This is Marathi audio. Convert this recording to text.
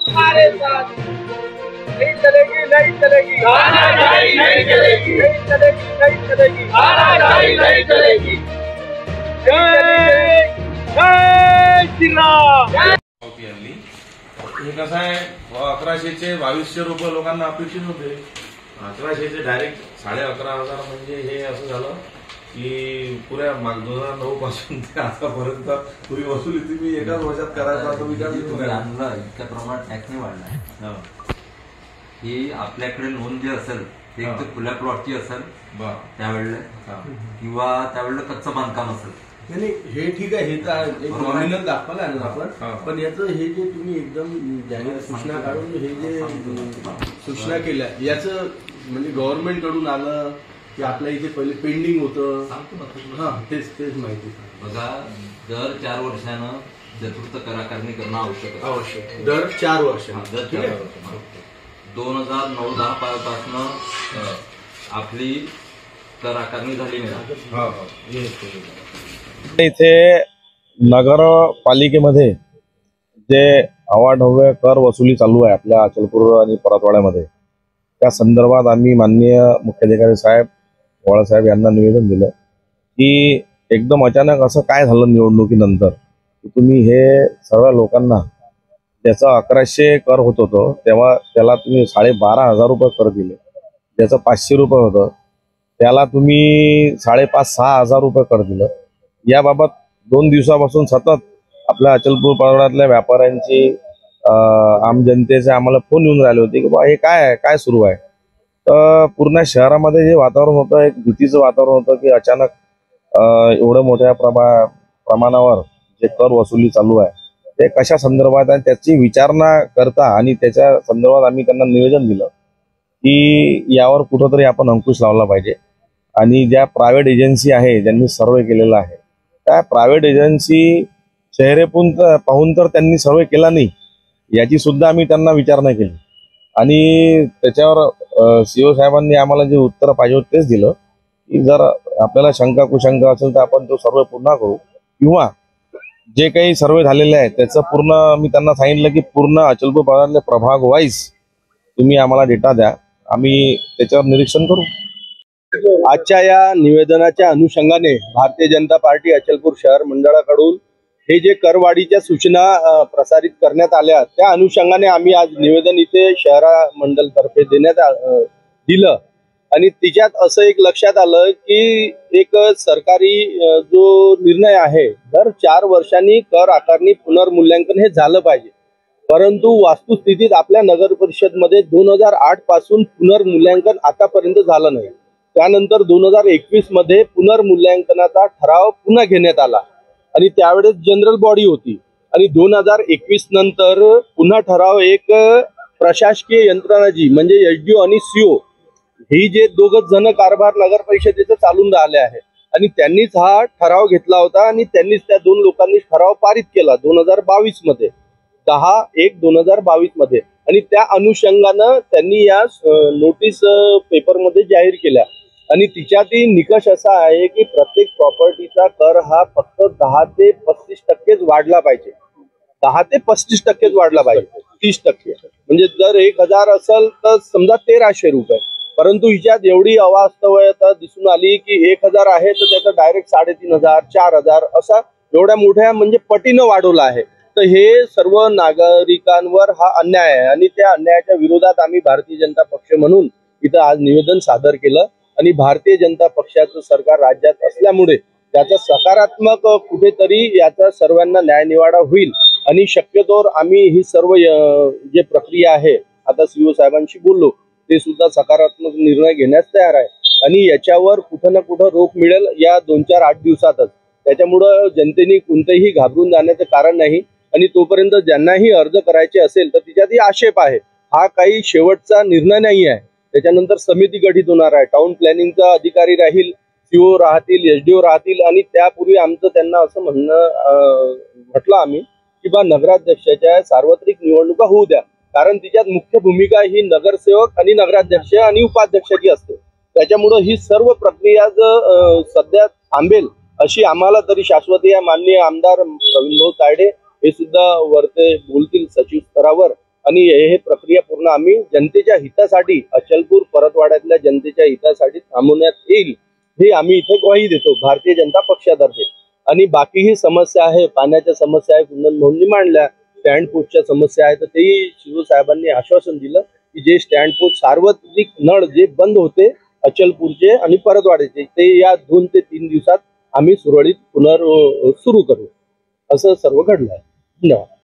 तुम्हारे साथ नहीं चलेगी, नहीं चलेगी, तानाशाही नहीं चलेगी, नहीं चलेगी, नहीं चलेगी, तानाशाही नहीं चलेगी। जय जय श्री राम। हे कसं आहे 1100चे 2200 रुपये लोकांना अपेक्षित होते, 1100चे डायरेक्ट 11,500 म्हणजे हे असं झालं की पुऱ्या 2009 पासून ते आतापर्यंत पुरी वसुली तुम्ही एकाच वर्षात करायचा तो विचार इतक्या प्रमाणात टॅक्स नाही वाढला ही आपल्याकडे नोंद जी असेल ते एक तर खुल्या प्लॉटची असेल त्यावेळेला किंवा त्यावेळेला कच्चं बांधकाम असेल. नाही हे ठीक आहे, हे तर एक नॉमिनल दाखवलं आहे ना आपण, पण याचं हे जे तुम्ही एकदम जाहीर सूचना काढून हे जे सूचना केल्या याचं म्हणजे गव्हर्नमेंट कडून आलं की आपल्या इथे पहिले पेंडिंग होतं. हा तेच माहिती बघा, दर 4 वर्षानं चतुर्थ कर आकारणी करणं आवश्यक दर 4 वर्ष 2009-10 पासून आपली कर आकारणी झाली नाही. इथे नगरपालिकेमध्ये जे अवाढव्य कर वसुली चालू आहे आपल्या अचलपूर आणि परतवाड्यामध्ये, त्या संदर्भात आम्ही माननीय मुख्याधिकारी साहेब वाळसाहेब यांना निवेदन दिलं की एकदम अचानक असं काय झालं निवडणुकीनंतर की तुम्ही हे सर्व लोकांना ज्याचा 1100 कर होत होतं तेव्हा त्याला तुम्ही 12,500 रुपये कर दिले, ज्याचं 500 रुपये होतं त्याला तुम्ही 5,500-6,000 रुपये कर दिलं. याबाबत 2 दिवसापासून सतत आपल्या अचलपूर परतवाड्यातल्या व्यापाऱ्यांची आम जनतेचे आम्हाला फोन येऊन राहिले होते की बा हे काय सुरू आहे. तर पूर्ण शहरामध्ये जे वातावरण होतं एक भीतीचं वातावरण होतं की अचानक एवढं मोठ्या प्रमाणावर जे कर वसुली चालू आहे ते कशा संदर्भात आहे त्याची विचारणा करता आणि त्याच्या संदर्भात आम्ही त्यांना निवेदन दिलं की यावर कुठंतरी आपण अंकुश लावला पाहिजे. आणि ज्या प्रायव्हेट एजन्सी आहे ज्यांनी सर्वे केलेला आहे त्या प्रायव्हेट एजन्सी चेहरे पाहून तर त्यांनी सर्वे केला नाही याची सुद्धा आम्ही त्यांना विचारणा केली. आणि त्याच्यावर सीओ साहेबांनी आम्हाला जे उत्तर पाहिजे होते तेच दिलं की जर आपल्याला शंका कुशंका असेल तर आपण तो सर्वे पुन्हा करू, किंवा जे काही सर्वे झालेले आहे त्याचं पूर्ण मी त्यांना सांगितलं की पूर्ण अचलपूर भागातले प्रभाग वाईज तुम्ही आम्हाला डेटा द्या, आम्ही त्याच्यावर निरीक्षण करू. आजच्या या निवेदनाच्या अनुषंगाने भारतीय जनता पार्टी अचलपूर शहर मंडळाकडून हे जे करवाढीच्या सूचना प्रसारित करण्यात आल्या त्या अनुषंगाने आम्ही आज निवेदन इथे शहरा मंडल तर्फे देण्यात दिलं. आणि तिच्यात असं एक लक्षात आलं की एक सरकारी जो निर्णय आहे दर 4 वर्षांनी कर आकारणी पुनर्मूल्यांकन हे झालं पाहिजे, परंतु वास्तुस्थितीत आपल्या नगर परिषद मध्ये 2008 पासून पुनर्मूल्यांकन आतापर्यंत झालं नाही. त्यानंतर 2021 मध्ये पुनर्मूल्यांकनाचा ठराव पुन्हा घेण्यात आला आणि त्यावेळेस जनरल बॉडी होती आणि 2021 नंतर पुन्हा ठराव एक प्रशासकीय यंत्रणा जी म्हणजे एसडीओ आणि सीओ ही जे दोघच जण कारभार नगर परिषदेचं चालून राहिले आहे आणि त्यांनीच हा ठराव घेतला होता आणि त्यांनीच त्या 2 लोकांनी ठराव पारित केला 2022 मध्ये 10/1/2022 मध्ये. आणि त्या अनुषंगानं त्यांनी या नोटीस पेपरमध्ये जाहीर केल्या आणि तिच्यातील निकष असा आहे की प्रत्येक प्रॉपर्टीचा कर हा फक्त 10 ते 35% वाढला पाहिजे, 10 ते 35% वाढला पाहिजे, 30% म्हणजे जर 1,000 असेल तर समजा 1,300 रुपये. परंतु हिच्यात एवढी अवास्तवता दिसून आली की 1,000 आहे तर त्याचं डायरेक्ट 3,500 4,000 असा एवढ्या मोठ्या म्हणजे पटीनं वाढवला आहे. तर हे सर्व नागरिकांवर हा अन्याय आहे आणि त्या अन्यायाच्या विरोधात आम्ही भारतीय जनता पक्ष म्हणून इथं आज निवेदन सादर केलं. आणि भारतीय जनता पक्षाचं सरकार राज्यात असल्यामुळे त्याचा सकारात्मक कुठेतरी याचा सर्वांना न्यायनिवाडा होईल आणि शक्यतोवर आम्ही ही सर्व जे प्रक्रिया आहे आता सीओ साहेबांशी बोललो ते सुद्धा सकारात्मक निर्णय घेण्यास तयार आहे आणि याच्यावर कुठं ना कुठं रोख मिळेल या 2-4-8 दिवसातच. त्याच्यामुळं जनतेने कोणतेही घाबरून जाण्याचं कारण नाही आणि तोपर्यंत ज्यांनाही अर्ज करायचे असेल तर तिच्यातही आक्षेप आहे, हा काही शेवटचा निर्णय नाही आहे. त्याच्यानंतर समिती गठीत होणार आहे, टाउन प्लॅनिंगचा अधिकारी राहील, सीओ राहतील, एसडीओ राहतील आणि त्यापूर्वी आमचं त्यांना असं म्हटलं आम्ही की बा नगराध्यक्षाच्या सार्वत्रिक निवडणुका होऊ द्या, कारण तिच्यात मुख्य भूमिका ही नगरसेवक आणि नगराध्यक्ष आणि उपाध्यक्षाची असते. त्याच्यामुळे ही सर्व प्रक्रिया सध्या थांबेल अशी आम्हाला तरी शाश्वती आहे. माननीय आमदार प्रवीण भाऊ तायडे हे सुद्धा वरते बोलतील सचिव स्तरावर आणि हे प्रक्रिया पूर्ण आम्ही जनतेच्या हितासाठी, अचलपूर परतवाड्यातल्या जनतेच्या हितासाठी थांबवण्यात येईल हे आम्ही इथे ग्वाही देतो भारतीय जनता पक्षातर्फे. आणि बाकीही समस्या आहे, पाण्याच्या समस्या आहे, कुंदन भाऊंनी मांडल्या, स्टँड पोस्टच्या समस्या आहे, तर तेही शिव साहेबांनी आश्वासन दिलं की जे स्टँड पोस्ट सार्वत्रिक नळ जे बंद होते अचलपूरचे आणि परतवाड्याचे, ते या 2 ते 3 दिवसात आम्ही सुरळीत सुरू करू, असं सर्व घडलं आहे. धन्यवाद.